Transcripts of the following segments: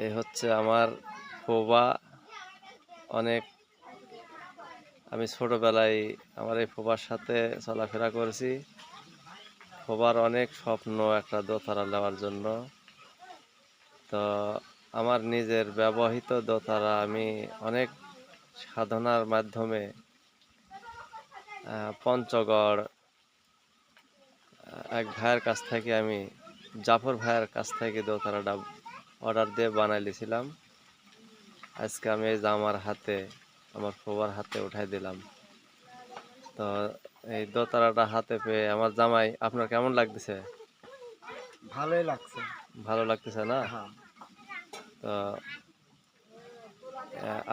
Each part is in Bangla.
এই হচ্ছে আমার ফুফা। অনেক আমি ছোটবেলায় আমার এই ফুফার সাথে চলাফেরা করেছি। ফুফার অনেক স্বপ্ন একটা দোতারা নেওয়ার জন্য। তো আমার নিজের ব্যবহৃত দোতারা আমি অনেক সাধনার মাধ্যমে পঞ্চগড় এক ভাইয়ের কাছ থেকে আমি জাফর ভাইয়ের কাছ থেকে দোতারাটা অর্ডার দিয়ে বানাইছিলাম। আজকে আমি এই যে আমার হাতে আমার ফুফার হাতে উঠাই দিলাম। তো এই দোতারাটা হাতে পেয়ে আমার জামাই, আপনার কেমন লাগতেছে? ভালোই লাগছে। ভালো লাগতেছে না? হ্যাঁ, তো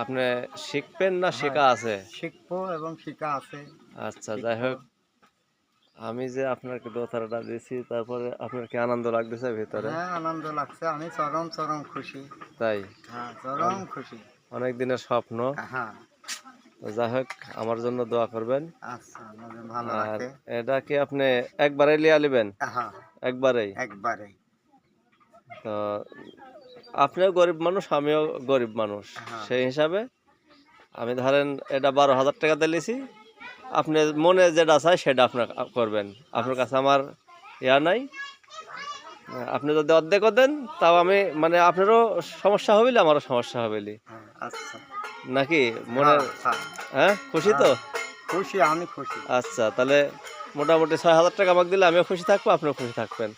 আপনি শিখবেন না হয় শেখা আছে? শিখবো এবং শিখা আছে। আচ্ছা, যাই শিখবো। হোক, আমি যে আপনাকে দোতারাটা দিয়েছি তারপরে আপনার কি আনন্দ লাগতেছে ভিতরে? হ্যাঁ, আনন্দ লাগছে। আমি চরম চরম খুশি। তাই হ্যাঁ, চরম খুশি। অনেক দিনের স্বপ্ন। হ্যাঁ, তো যাই হোক, আমার জন্য দোয়া করবেন। আচ্ছা, আমাদের ভালো আর রাখে। এটা কি আপনি একবারে লিয়া নেবেন? হ্যাঁ, একবারেই? একবারে। তো আপনিও গরিব মানুষ, আমিও গরিব মানুষ। হ্যাঁ, সেই হিসাবে আমি ধরেন এটা 12,000 টাকা দিয়েছি। আপনি মনে যেটা চাই সেটা আপনার করবেন। আপনার আচ্ছা, কাছে আমার ইয়া নাই। আপনি যদি অর্ধেকও দেন তাও আমি মানে আপনারও সমস্যা হবিলে আমারও সমস্যা হবিলি হ্যাঁ, আচ্ছা। নাকি মনের। হ্যাঁ, হ্যাঁ, হ্যাঁ, খুশি তো? হ্যাঁ, খুশি, আমি খুশি। আচ্ছা, তাহলে মোটামুটি 6,000 টাকা আমাকে দিলে আমিও খুশি থাকবো, আপনিও খুশি থাকবেন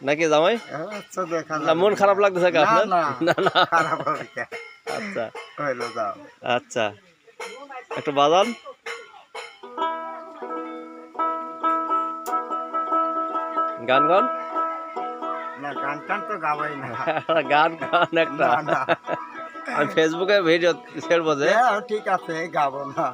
নাকি জামাই? আচ্ছা, দেখা না যাবে। মন খারাপ লাগতেছে কি না, আপনার? না, না না। খারাপ হবে কেন? আচ্ছা হইলো যাও। আচ্ছা, একটু বাজান। গান গান। না, গান টান তো গাবাই না। গান গান একটা। না, না। আমি ফেসবুকে ভিডিও ছেড়বো যে। হ্যাঁ, ঠিক আছে, গাবো না।